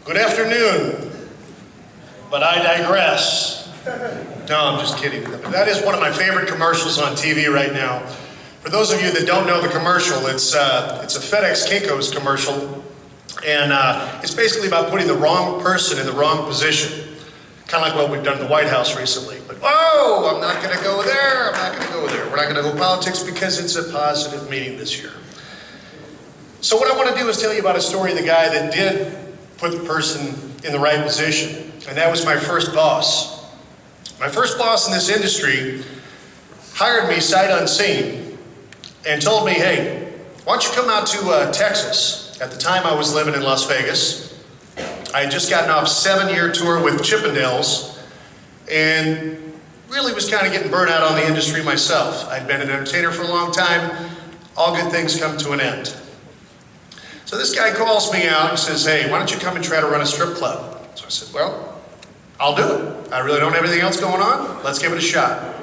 Good afternoon, but I digress. No, I'm just kidding. That is one of my favorite commercials on TV right now. For those of you that don't know the commercial, it's a FedEx Kinko's commercial, and it's basically about putting the wrong person in the wrong position. Kind of like what we've done in the White House recently. But whoa, I'm not going to go there, I'm not going to go there. We're not going to go politics because it's a positive meeting this year. So what I want to do is tell you about a story of the guy that did put the person in the right position, and that was my first boss. My first boss in this industry hired me sight unseen and told me, hey, why don't you come out to Texas? At the time I was living in Las Vegas. I had just gotten off a 7-year tour with Chippendales and really was kind of getting burnt out on the industry myself. I'd been an entertainer for a long time. All good things come to an end. So this guy calls me out and says, hey, why don't you come and try to run a strip club? So I said, well, I'll do it. I really don't have anything else going on. Let's give it a shot.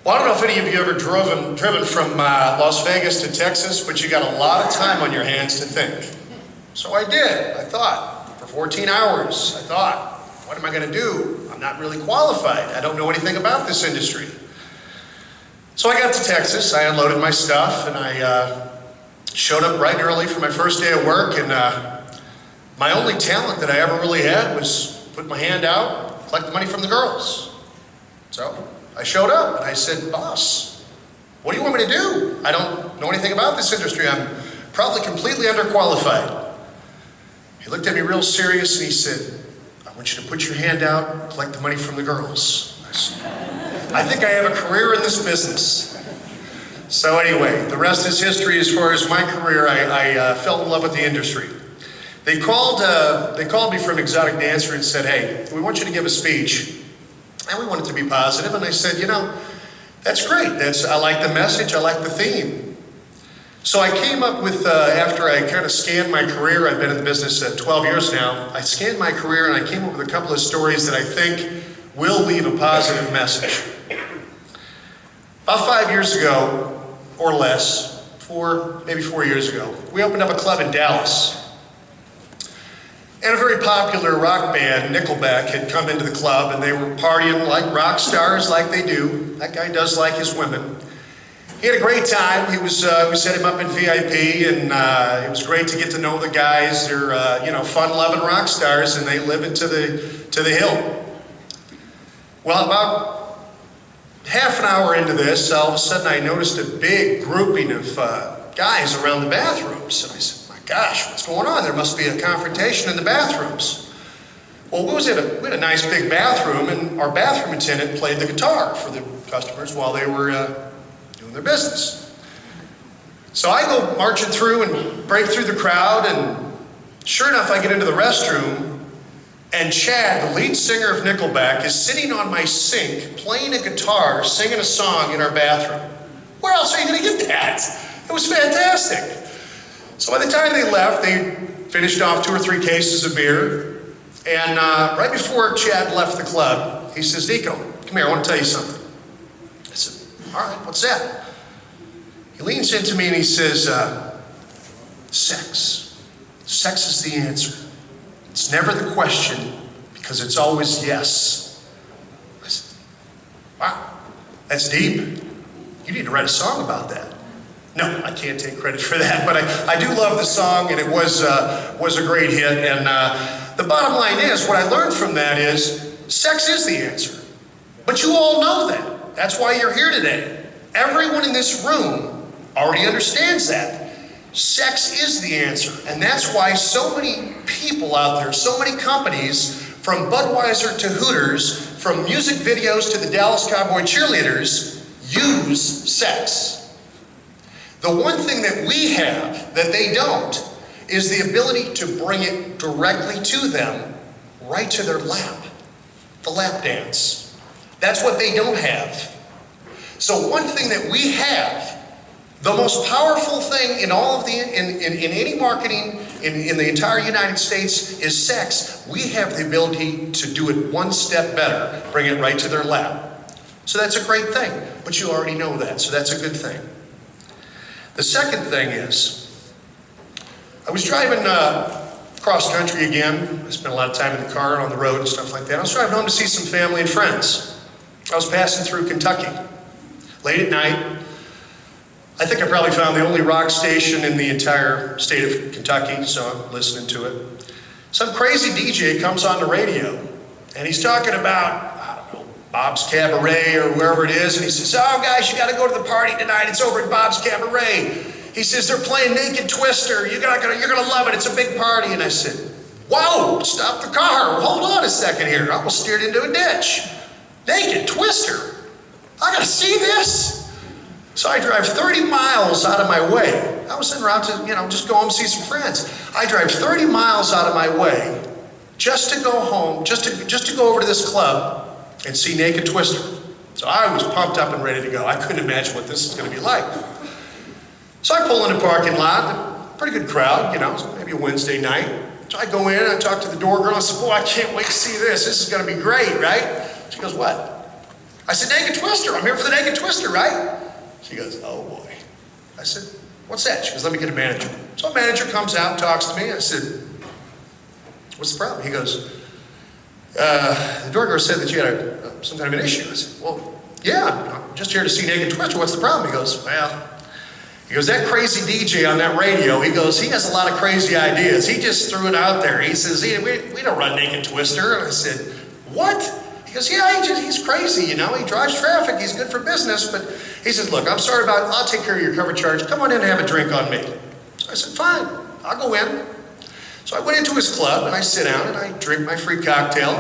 Well, I don't know if any of you ever driven from Las Vegas to Texas, but you got a lot of time on your hands to think. So I did. I thought, for 14 hours, I thought, what am I going to do? I'm not really qualified. I don't know anything about this industry. So I got to Texas, I unloaded my stuff, and I showed up bright and early for my first day of work, and my only talent that I ever really had was put my hand out, collect the money from the girls. So I showed up and I said, boss, what do you want me to do? I don't know anything about this industry. I'm probably completely underqualified. He looked at me real serious and he said, I want you to put your hand out, collect the money from the girls. I said, I think I have a career in this business. So anyway, the rest is history as far as my career. I fell in love with the industry. They called me from Exotic Dancer and said, hey, we want you to give a speech, and we want it to be positive. And I said, you know, that's great. I like the message, I like the theme. So I came up with, after I kind of scanned my career, I've been in the business 12 years now, I scanned my career and I came up with a couple of stories that I think will leave a positive message. About 5 years ago, or less, maybe 4 years ago, we opened up a club in Dallas. And a very popular rock band, Nickelback, had come into the club and they were partying like rock stars, like they do. That guy does like his women. He had a great time. We set him up in VIP, and it was great to get to know the guys. They're fun-loving rock stars, and they live into the hill. Well, about half an hour into this, all of a sudden I noticed a big grouping of guys around the bathrooms. And I said, my gosh, what's going on? There must be a confrontation in the bathrooms. Well, we had a nice big bathroom, and our bathroom attendant played the guitar for the customers while they were doing their business. So I go marching through and break through the crowd, and sure enough, I get into the restroom, and Chad, the lead singer of Nickelback, is sitting on my sink, playing a guitar, singing a song in our bathroom. Where else are you going to get that? It was fantastic. So by the time they left, they finished off 2 or 3 cases of beer. And right before Chad left the club, he says, Niko, come here, I want to tell you something. I said, all right, what's that? He leans into me and he says, sex. Sex is the answer. It's never the question, because it's always yes. I said, wow, that's deep. You need to write a song about that. No, I can't take credit for that, but I do love the song, and it was a great hit. And the bottom line is, what I learned from that is, sex is the answer. But you all know that. That's why you're here today. Everyone in this room already understands that. Sex is the answer, and that's why so many people out there, so many companies, from Budweiser to Hooters, from music videos to the Dallas Cowboy cheerleaders, use sex. The one thing that we have that they don't is the ability to bring it directly to them, right to their lap. The lap dance. That's what they don't have. So one thing that we have, the most powerful thing in all of in any marketing in the entire United States is sex. We have the ability to do it one step better, bring it right to their lap. So that's a great thing, but you already know that, so that's a good thing. The second thing is, I was driving cross country again. I spent a lot of time in the car and on the road and stuff like that. I was driving home to see some family and friends. I was passing through Kentucky. Late at night, I think I probably found the only rock station in the entire state of Kentucky, so I'm listening to it. Some crazy DJ comes on the radio, and he's talking about, I don't know, Bob's Cabaret or wherever it is, and he says, oh guys, you gotta go to the party tonight, it's over at Bob's Cabaret. He says, they're playing Naked Twister, you're gonna love it, it's a big party. And I said, whoa, stop the car, hold on a second here. I almost steered into a ditch. Naked Twister, I gotta see this. So I drive 30 miles out of my way. I was en route to, just go home and see some friends. I drive 30 miles out of my way just to go home, just to go over to this club and see Naked Twister. So I was pumped up and ready to go. I couldn't imagine what this is gonna be like. So I pull in the parking lot, pretty good crowd, maybe a Wednesday night. So I go in and I talk to the door girl. I said, boy, I can't wait to see this. This is gonna be great, right? She goes, what? I said, Naked Twister. I'm here for the Naked Twister, right? She goes, oh boy. I said, what's that? She goes, let me get a manager. So a manager comes out and talks to me. I said, what's the problem? He goes, the door girl said that you had some kind of an issue. I said, well, yeah, I'm just here to see Naked Twister. What's the problem? He goes, that crazy DJ on that radio, he goes, he has a lot of crazy ideas. He just threw it out there. He says, we don't run Naked Twister. And I said, what? He goes, yeah, he's crazy, he drives traffic, he's good for business, but he says, look, I'm sorry about it, I'll take care of your cover charge, come on in and have a drink on me. So I said, fine, I'll go in. So I went into his club and I sit down and I drink my free cocktail,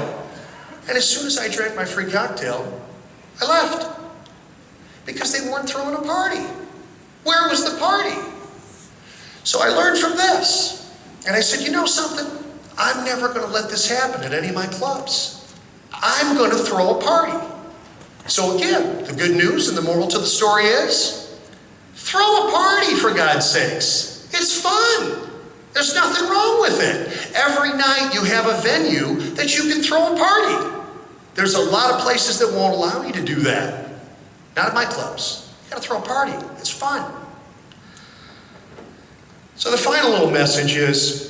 and as soon as I drank my free cocktail, I left. Because they weren't throwing a party. Where was the party? So I learned from this, and I said, you know something? I'm never gonna let this happen at any of my clubs. I'm going to throw a party. So again, the good news and the moral to the story is, throw a party for God's sakes. It's fun. There's nothing wrong with it. Every night you have a venue that you can throw a party. There's a lot of places that won't allow you to do that. Not at my clubs. You gotta throw a party. It's fun. So the final little message is,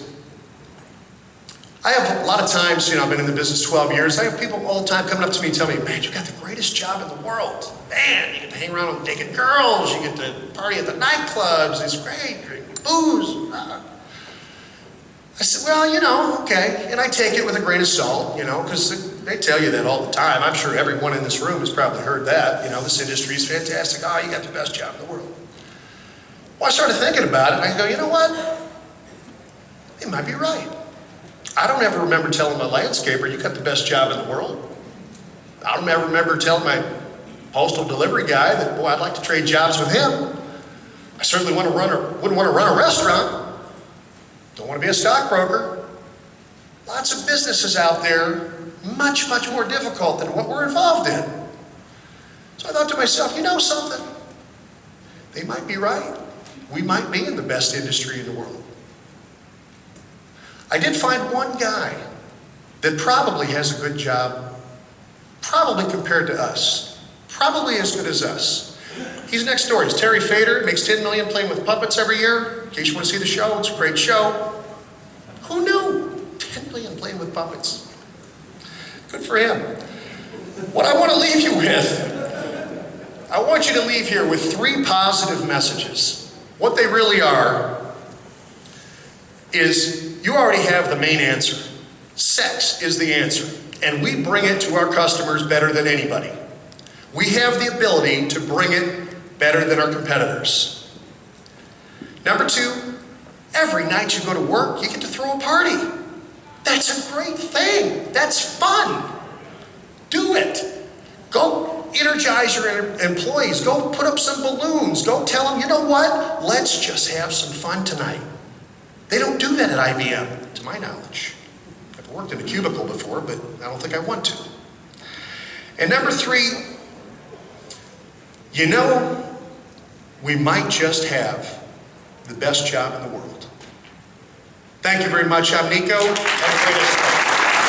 I have a lot of times, I've been in the business 12 years, I have people all the time coming up to me and telling me, man, you got the greatest job in the world. Man, you get to hang around with naked girls, you get to party at the nightclubs, it's great, drink booze. I said, well, okay. And I take it with a grain of salt, because they tell you that all the time. I'm sure everyone in this room has probably heard that. This industry is fantastic. Oh, you got the best job in the world. Well, I started thinking about it, and I go, you know what? They might be right. I don't ever remember telling my landscaper, you got the best job in the world. I don't ever remember telling my postal delivery guy that, boy, I'd like to trade jobs with him. I certainly wouldn't want to run a restaurant. Don't want to be a stockbroker. Lots of businesses out there, much, much more difficult than what we're involved in. So I thought to myself, you know something? They might be right. We might be in the best industry in the world. I did find one guy that probably has a good job, probably compared to us, probably as good as us. He's next door. He's Terry Fader, makes $10 million playing with puppets every year. In case you want to see the show, it's a great show. Who knew? 10 million playing with puppets. Good for him. What I want to leave you with, I want you to leave here with 3 positive messages. What they really are is, you already have the main answer. Sex is the answer, and we bring it to our customers better than anybody. We have the ability to bring it better than our competitors. Number 2, every night you go to work, you get to throw a party. That's a great thing. That's fun. Do it. Go energize your employees. Go put up some balloons. Go tell them, you know what? Let's just have some fun tonight. They don't do that at IBM, to my knowledge. I've worked in a cubicle before, but I don't think I want to. And number 3, we might just have the best job in the world. Thank you very much. I'm Niko. Have a great day.